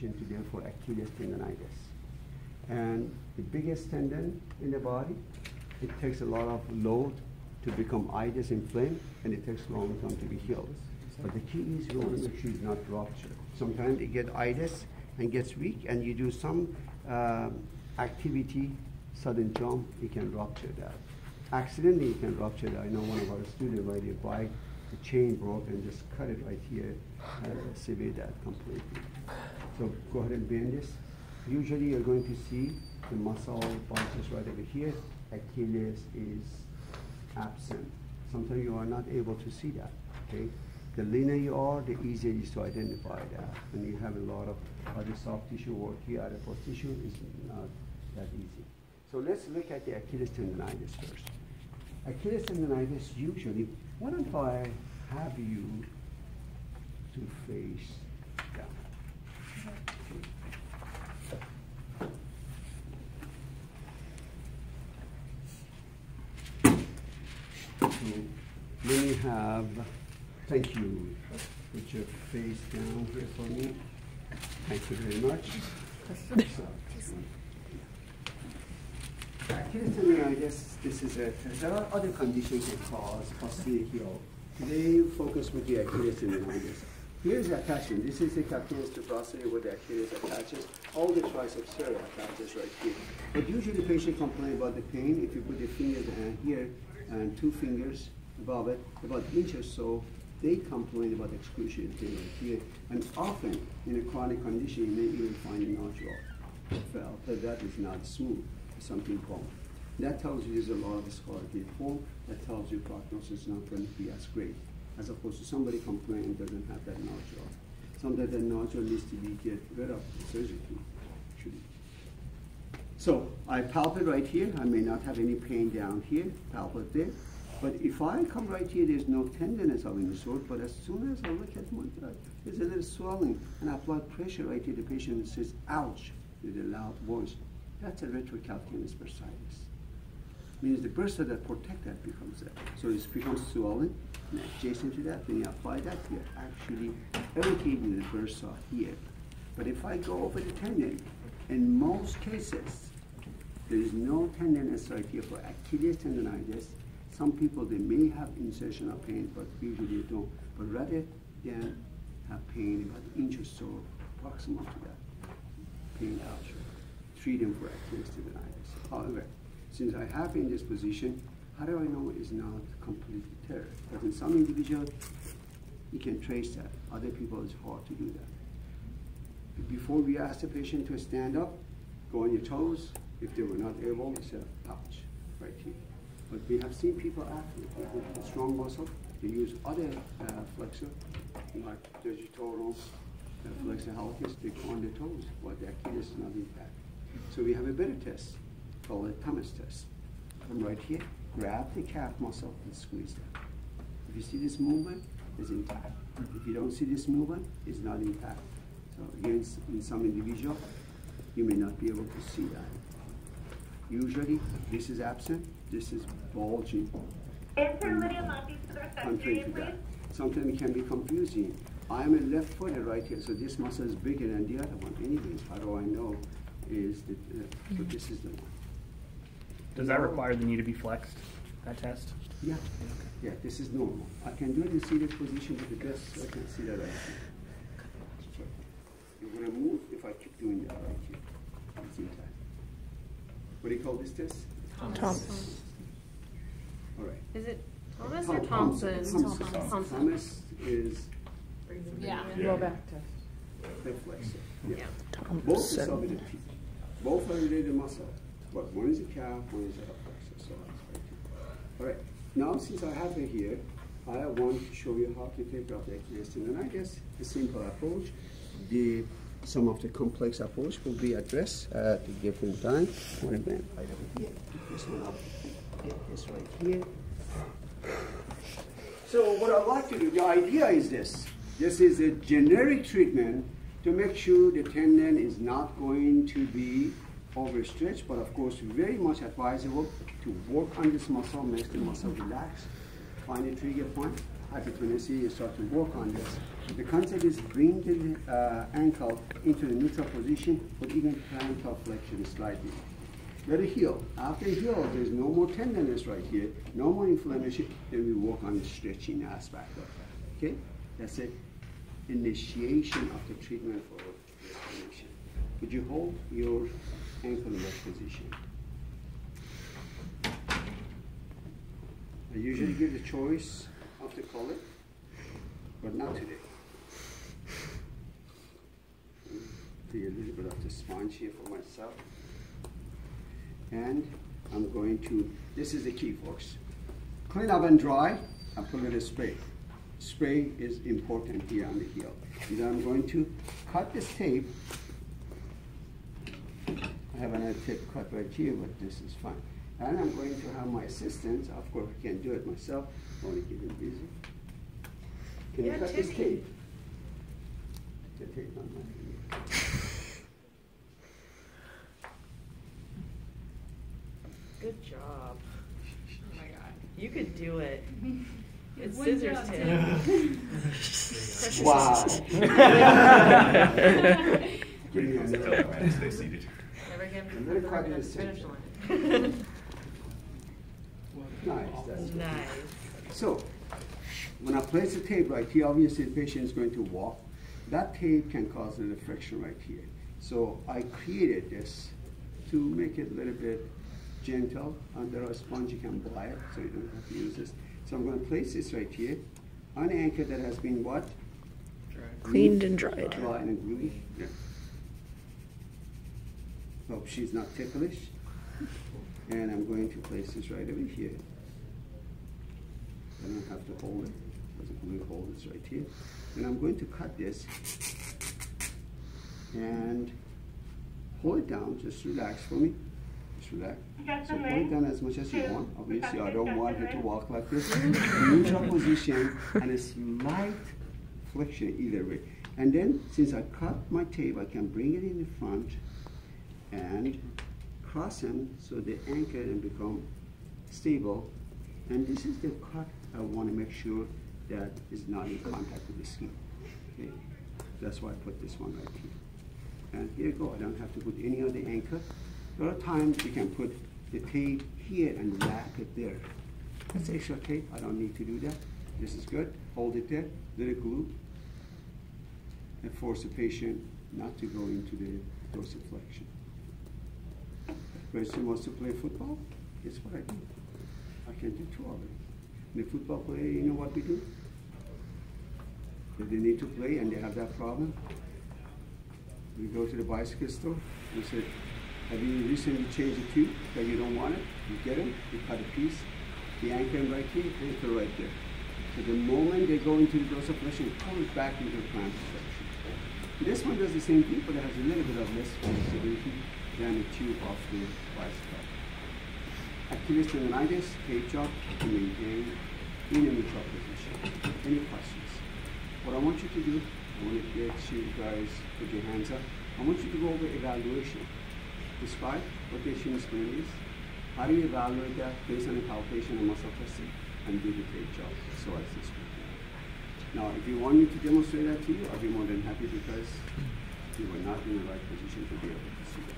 today for Achilles tendonitis. And the biggest tendon in the body, it takes a lot of load to become itis inflamed, and it takes a long time to be healed. But the key is you want to make sure it's not ruptured. Sometimes you get itis and gets weak, and you do some activity, sudden jump, you can rupture that. Accidentally, you can rupture that. I know one of our students riding a bike, the chain broke and just cut it right here, severed that completely. So go ahead and bend this. Usually you're going to see the muscle bunches right over here. Achilles is absent. Sometimes you are not able to see that, okay? The leaner you are, the easier it is to identify that. When you have a lot of other soft tissue work here, adipose tissue, is not that easy. So let's look at the Achilles tendonitis first. Achilles tendonitis usually, why don't I have you to face down? So let me have, thank you, put your face down here for me. Thank you very much. Achilles tendonitis, this is there are other conditions that cause osteoarthritis. Today, focus with the Achilles tendonitis. Here's the attachment. This is the calcaneus tuberosity where the Achilles attaches. All the triceps here attaches right here. But usually the patient complains about the pain. If you put your fingers here and 2 fingers above it, about an inch or so, they complain about excruciating pain right here. And often in a chronic condition, you may even find a nodule. Felt that is not smooth. Something wrong. That tells you there's a lot of scar at home. That tells you prognosis is not going to be as great, as opposed to somebody complaining doesn't have that nodule. Sometimes that nodule needs to be get rid of surgically. So I palpate right here. I may not have any pain down here. Palpate there. But if I come right here, there's no tenderness of any sort. But as soon as I look at my blood, there's a little swelling, and I apply pressure right here. The patient says, "Ouch!" with a loud voice. That's a retrocalcaneus bursitis. Means the bursa that protect that becomes that. So it becomes swollen, and adjacent to that, when you apply that, you're actually irritating the bursa here. But if I go over the tendon, in most cases, there is no tenderness right here for Achilles tendonitis. Some people, they may have insertional pain, but usually they don't. But rather than have pain about an inch or so proximal to that, pain out. Treat him for Achilles tendonitis. However, since I have in this position, how do I know it's not completely tear? Because in some individuals, you can trace that. Other people, it's hard to do that. Before we ask the patient to stand up, go on your toes. If they were not able, it's a pouch right here. But we have seen people after with strong muscle, they use other flexor, like digitoral flexor halkis, they go on their toes, while the Achilles is not intact. So we have a better test called a Thomas test. Come right here, grab the calf muscle and squeeze that. If you see this movement, it's intact. If you don't see this movement, it's not intact. So again, in some individual, you may not be able to see that. Usually, this is absent, this is bulging. Contrary to that. Sometimes it can be confusing. I'm a left footed right here, so this muscle is bigger than the other one. Anyways, how do I know? Is that, so this is the one. Does that require the knee to be flexed, that test? Yeah, yeah, this is normal. I can do it in seated position with the best, so I can see that right here. You're gonna move if I keep doing that right here. It's intact. What do you call this test? Thomas. All right. Is it Thomas or Thompson? Thomas is Low back test. hip flexor. Yeah. Both are submitted. Both are related muscle, but one is a calf, one is a hip flexor. So that's right here. All right. Now, since I have it here, I want to show you how to take off the Achilles tendonitis. A simple approach. Some of the complex approach will be addressed at a different time. One event right over here. This one up. This right here. So what I'd like to do, the idea is this. This is a generic treatment to make sure the tendon is not going to be overstretched, but of course very much advisable to work on this muscle, make the muscle relax, find a trigger point, hypertonicity, you start to work on this. The concept is bring the ankle into the neutral position, but even plantar flexion slightly. Let it heal. After it heals, there's no more tenderness right here, no more inflammation, then we work on the stretching aspect of that. Okay? That's it. Initiation of the treatment for inflammation. Would you hold your ankle in that position? I usually give the choice of the color, but not today. Do a little bit of the sponge here for myself. And I'm going to, this is the key, folks. Clean up and dry, and put a little spray. Spray is important here on the heel. And then I'm going to cut this tape. I have another tape cut right here, but this is fine. And I'm going to have my assistant, of course I can't do it myself, I want to keep him busy. Can you cut this tape? The tape on my hand. Good job. Oh my god. You could do it. It's One scissors job, too. Pressure Wow. Give me a minute. Stay seated. Never again I'm gonna cut before it the finish essential. line. Nice, that's good. Nice. So, when I place the tape right here, obviously the patient is going to walk. That tape can cause a little friction right here. So I created this to make it a little bit gentle. Under a sponge you can apply it, so you don't have to use this. So I'm going to place this right here on an anchor that has been what? Cleaned and dried. Dry and groovy. Yeah. Hope she's not ticklish. And I'm going to place this right over here. I don't have to hold it, because the glue holds right here. And I'm going to cut this and hold it down. Just relax for me. Just relax. So hold it down as much as you want. Obviously, I don't want her to walk like this. Neutral position and a slight flexion either way. And then, since I cut my tape, I can bring it in the front and cross them so the anchor and become stable. And this is the cut I want to make sure that is not in contact with the skin. Okay? That's why I put this one right here. And here you go. I don't have to put any other anchor. There are times you can put the tape here and wrap it there. That's extra tape. I don't need to do that. This is good. Hold it there. Little glue. And force the patient not to go into the dorsiflexion. Person wants to play football, guess what I do? I can do two of it. The football player, you know what we do? If they need to play and they have that problem, we go to the bicycle store. We said, have you recently changed the tube that you don't want it? You get it, you cut a piece, the anchor right here, anchor right there. So the moment they go into the dorsiflexion, it comes back into the plantar flexion. This one does the same thing, but it has a little bit of less flexibility than the tube of the bicycle. Achilles tendonitis, tape job to maintain in a neutral position. Any questions? What I want you to do, I want to get you guys put your hands up. I want you to go over evaluation. Describe what the Achilles sprain is. How do you evaluate that based on the palpation and muscle testing, and do the tape job so as this one. Now, if you want me to demonstrate that to you, I'll be more than happy because you were not in the right position to be able to see that.